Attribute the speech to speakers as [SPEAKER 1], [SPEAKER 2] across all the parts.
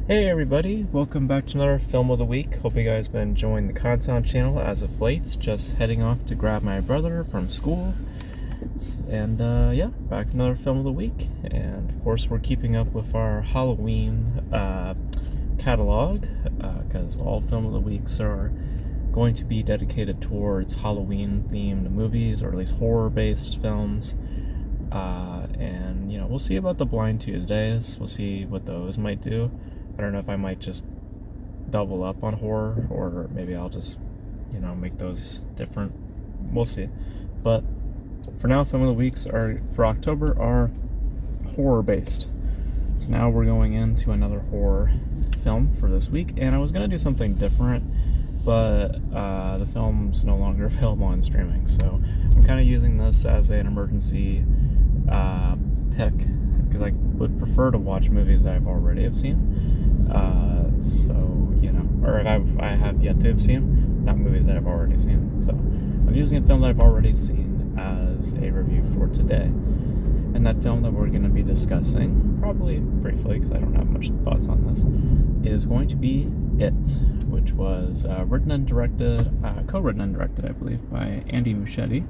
[SPEAKER 1] Hey everybody, welcome back to another film of the week. Hope you guys been enjoying the content channel as of late. Just heading off to grab my brother from school. And yeah, back to another film of the week. And of course we're keeping up with our Halloween catalog, because all film of the weeks are going to be dedicated towards Halloween themed movies, or at least horror based films. And you know, we'll see about the Blind Tuesdays. We'll see what those might do. I don't know if I might just double up on horror, or maybe I'll just, make those different. We'll see. But for now, film of the weeks for October are horror-based. So now we're going into another horror film for this week, and I was going to do something different, but the film's no longer available on streaming, so I'm kind of using this as an emergency pick, because I would prefer to watch movies that I've already have seen. Or I have yet to have seen, not movies that I've already seen. So I'm using a film that I've already seen as a review for today. And that film that we're going to be discussing, probably briefly, because I don't have much thoughts on this, is going to be It, which was co-written and directed, I believe, by Andy Muschietti,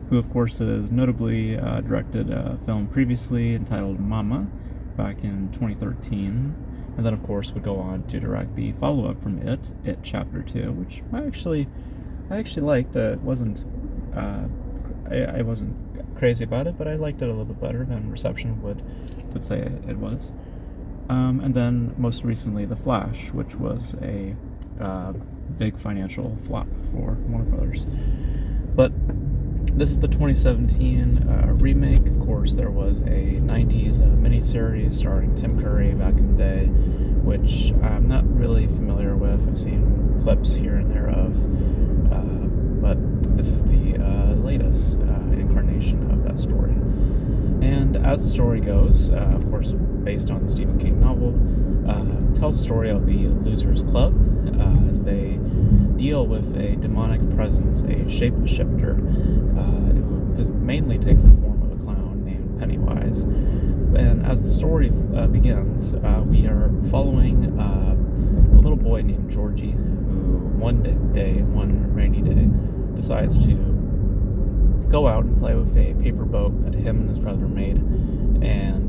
[SPEAKER 1] who of course has notably directed a film previously entitled Mama back in 2013, and then of course would go on to direct the follow-up from It Chapter 2, which I actually liked. It wasn't I wasn't crazy about it, but I liked it a little bit better than reception would say it was. And then most recently The Flash, which was a big financial flop for Warner Brothers. But this is the 2017 remake. Of course, there was a 90s miniseries starring Tim Curry back in the day, which I'm not really familiar with. I've seen clips here and there of, but this is the latest incarnation of that story. And as the story goes, of course, based on the Stephen King novel, tells the story of the Losers Club as they deal with a demonic presence, a shapeshifter, who mainly takes the form of a clown named Pennywise. And as the story begins, we are following a little boy named Georgie, who one rainy day, decides to go out and play with a paper boat that him and his brother made. And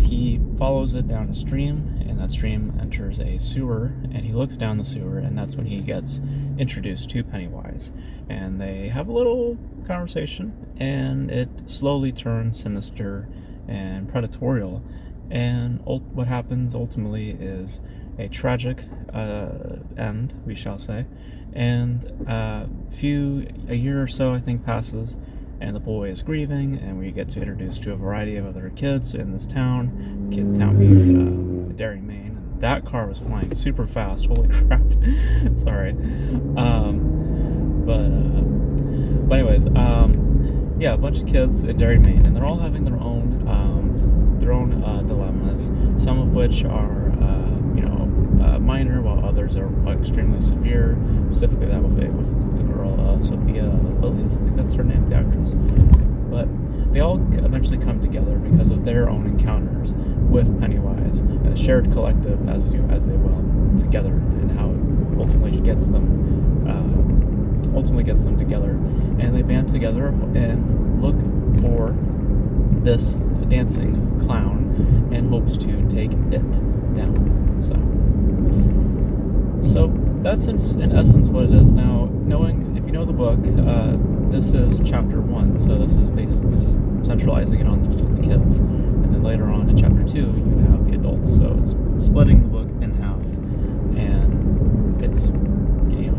[SPEAKER 1] he follows it down a stream, and that stream enters a sewer, and he looks down the sewer, and that's when he gets introduced to Pennywise. And they have a little conversation, and it slowly turns sinister and predatorial. And what happens ultimately is a tragic end, we shall say. And a year or so, I think, passes, and the boy is grieving, and we get to introduce to a variety of other kids in this town. The town being Derry, Maine. And that car was flying super fast. Holy crap! Sorry. But anyways, yeah, a bunch of kids in Derry, Maine, and they're all having their own dilemmas. Some of which are minor, while others are extremely severe. Specifically, that with the girl Sophia Lillis, I think that's her name, the actress. But they all eventually come together because of their own encounters with Pennywise and a shared collective as they will together, and how it ultimately gets them together. And they band together and look for this dancing clown in hopes to take it down. So that's in essence what it is. Now, if you know the book, this is chapter 1, so this is centralizing it on the kids, and then later on in chapter 2 you have the adults. So it's splitting the book in half, and it's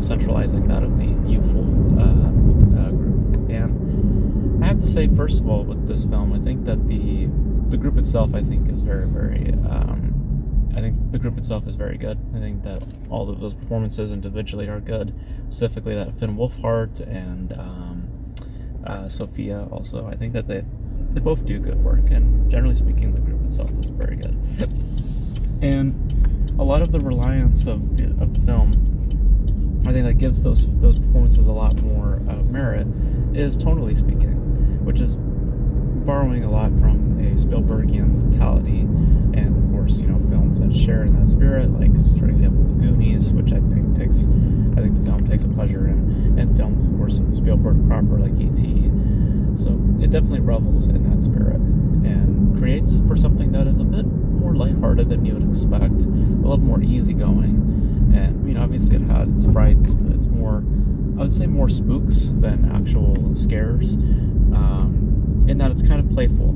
[SPEAKER 1] centralizing that of the youthful group. And I have to say, first of all, with this film, I think that the group itself, I think, is very, very. I think the group itself is very good. I think that all of those performances individually are good. Specifically, that Finn Wolfhard and Sophia also. I think that they both do good work, and generally speaking, the group itself is very good. And a lot of the reliance of the film, I think that gives those performances a lot more merit, is tonally speaking, which is borrowing a lot from a Spielbergian mentality, and of course course, films that share in that spirit, like, for example, The Goonies, which I think the film takes a pleasure in films, of course, of Spielberg proper, like E.T. So it definitely revels in that spirit and creates for something that is a bit more lighthearted than you would expect, a little more easygoing. And obviously it has its frights, but it's more, I would say, more spooks than actual scares. In that it's kind of playful.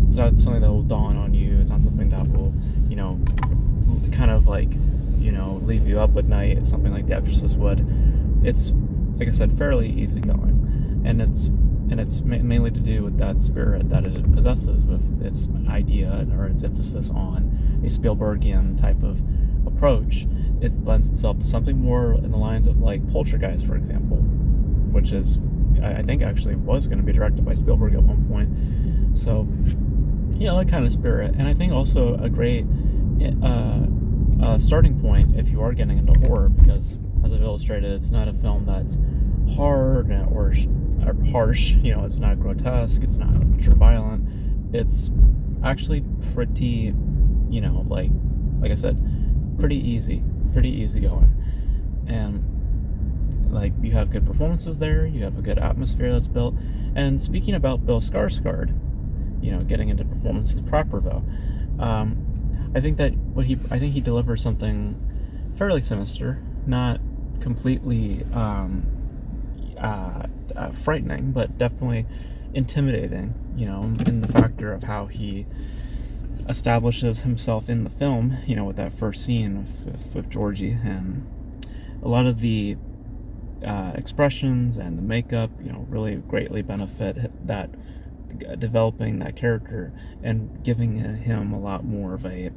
[SPEAKER 1] It's not something that will dawn on you. It's not something that will, kind of like, leave you up at night. It's something like The Exorcist would. It's, like I said, fairly easygoing, and it's mainly to do with that spirit that it possesses, with its idea or its emphasis on a Spielbergian type of approach. It lends itself to something more in the lines of like Poltergeist, for example, which is, I think, actually was going to be directed by Spielberg at one point. So, that kind of spirit. And I think also a great starting point if you are getting into horror, because, as I've illustrated, it's not a film that's hard or harsh. It's not grotesque. It's not ultra violent. It's actually pretty, like I said, pretty easy going. And like, you have good performances there, you have a good atmosphere that's built. And speaking about Bill Skarsgård, getting into performances proper though, I think he delivers something fairly sinister, not completely frightening, but definitely intimidating, in the factor of how he establishes himself in the film, with that first scene with Georgie, and a lot of the expressions and the makeup, really greatly benefit that developing that character and giving him a lot more of an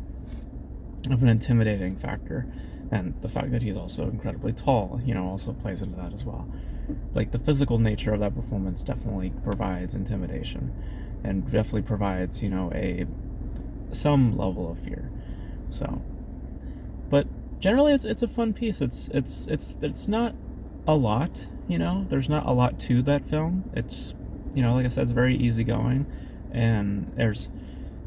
[SPEAKER 1] intimidating factor. And the fact that he's also incredibly tall, also plays into that as well. Like, the physical nature of that performance definitely provides intimidation, and definitely provides, some level of fear. So, but generally, it's a fun piece. It's not a lot, There's not a lot to that film. It's, like I said, it's very easygoing, and there's,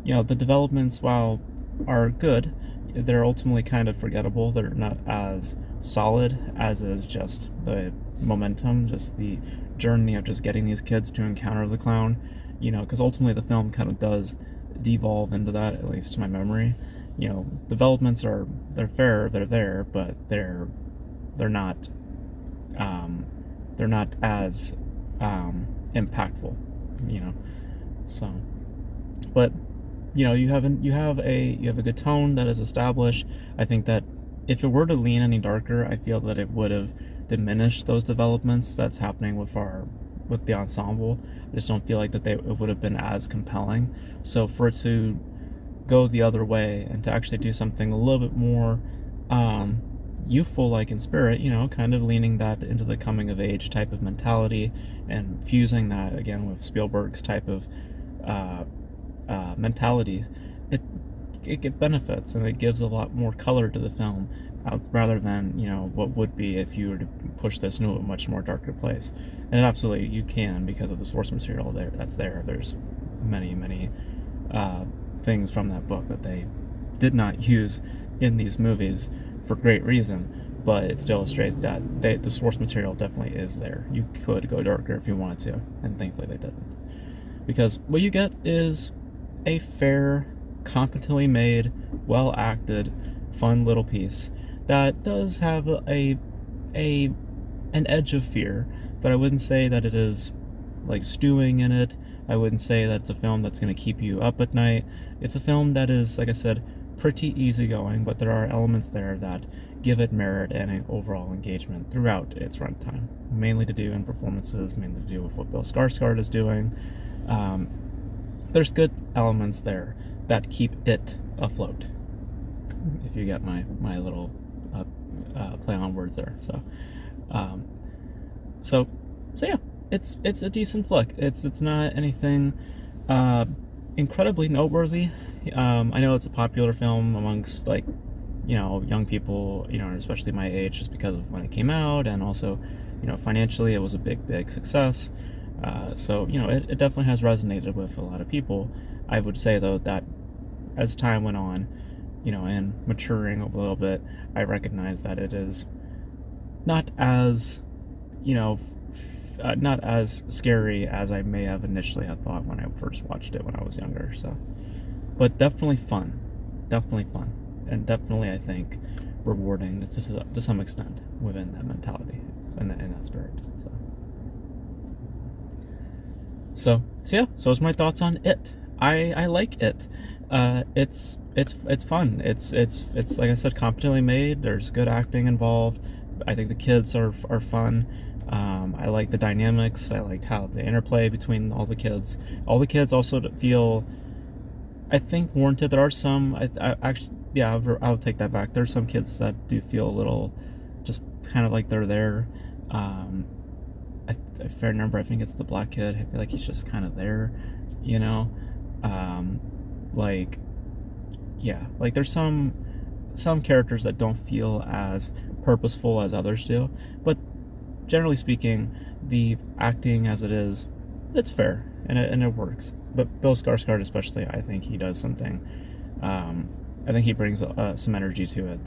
[SPEAKER 1] the developments, while are good, they're ultimately kind of forgettable. They're not as solid as is just the momentum, just the journey of just getting these kids to encounter the clown, because ultimately the film kind of does devolve into that, at least to my memory. Developments they're there, but they're not as impactful, so, but you have a good tone that is established. I think that if it were to lean any darker, I feel that it would have diminished those developments that's happening with the ensemble. I just don't feel like that it would have been as compelling. So for it to go the other way and to actually do something a little bit more youthful, like in spirit, kind of leaning that into the coming of age type of mentality, and fusing that again with Spielberg's type of mentality, it benefits, and it gives a lot more color to the film, rather than what would be if you were to push this into a much more darker place. And absolutely you can, because of the source material that's there. There's many things from that book that they did not use in these movies for great reason, but it still illustrates that the source material definitely is there. You could go darker if you wanted to, and thankfully they didn't, because what you get is a fair, competently made, well acted, fun little piece that does have an edge of fear, but I wouldn't say that it is like stewing in it. I wouldn't say that it's a film that's going to keep you up at night. It's a film that is, like I said, pretty easygoing, but there are elements there that give it merit and an overall engagement throughout its runtime, mainly to do in performances, mainly to do with what Bill Skarsgård is doing. There's good elements there that keep it afloat, if you get my little play on words there. So yeah, it's a decent flick. It's not anything incredibly noteworthy. I know it's a popular film amongst, like, young people, especially my age, just because of when it came out, and also, financially it was a big success. So it definitely has resonated with a lot of people. I would say, though, that as time went on, and maturing a little bit, I recognized that it is not as, not as scary as I may have initially had thought when I first watched it when I was younger. So, but definitely fun, and definitely I think rewarding to some extent within that mentality and in that spirit. So yeah. So it's my thoughts on it. I like it. It's fun. It's like I said, competently made. There's good acting involved. I think the kids are fun. I like the dynamics. I liked how the interplay between all the kids. All the kids also feel, I think, warranted. There are some. I actually, yeah, I'll take that back. There's some kids that do feel a little, just kind of like they're there. If I remember, I think it's the black kid. I feel like he's just kind of there, like, yeah, like there's some characters that don't feel as purposeful as others do, but generally speaking, the acting as it is, it's fair and it works. But Bill Skarsgård especially, I think he does something. I think he brings some energy to it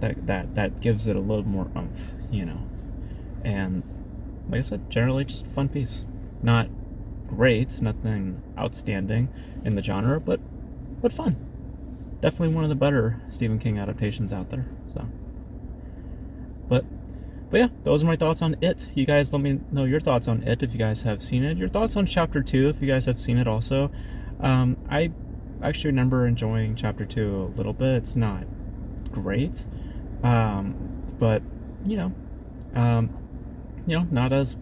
[SPEAKER 1] that gives it a little more oomph, And like I said, generally just a fun piece. Not great, nothing outstanding in the genre, but fun. Definitely one of the better Stephen King adaptations out there. So, but yeah, those are my thoughts on it. You guys let me know your thoughts on it if you guys have seen it. Your thoughts on Chapter 2 if you guys have seen it also. I actually remember enjoying Chapter 2 a little bit. It's not great, but not as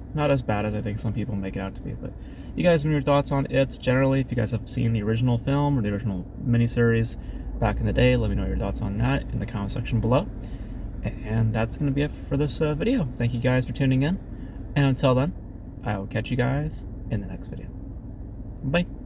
[SPEAKER 1] bad as I think some people make it out to be. But you guys have your thoughts on it generally. If you guys have seen the original film or the original miniseries back in the day, let me know your thoughts on that in the comment section below. And that's going to be it for this video. Thank you guys for tuning in. And until then, I will catch you guys in the next video. Bye.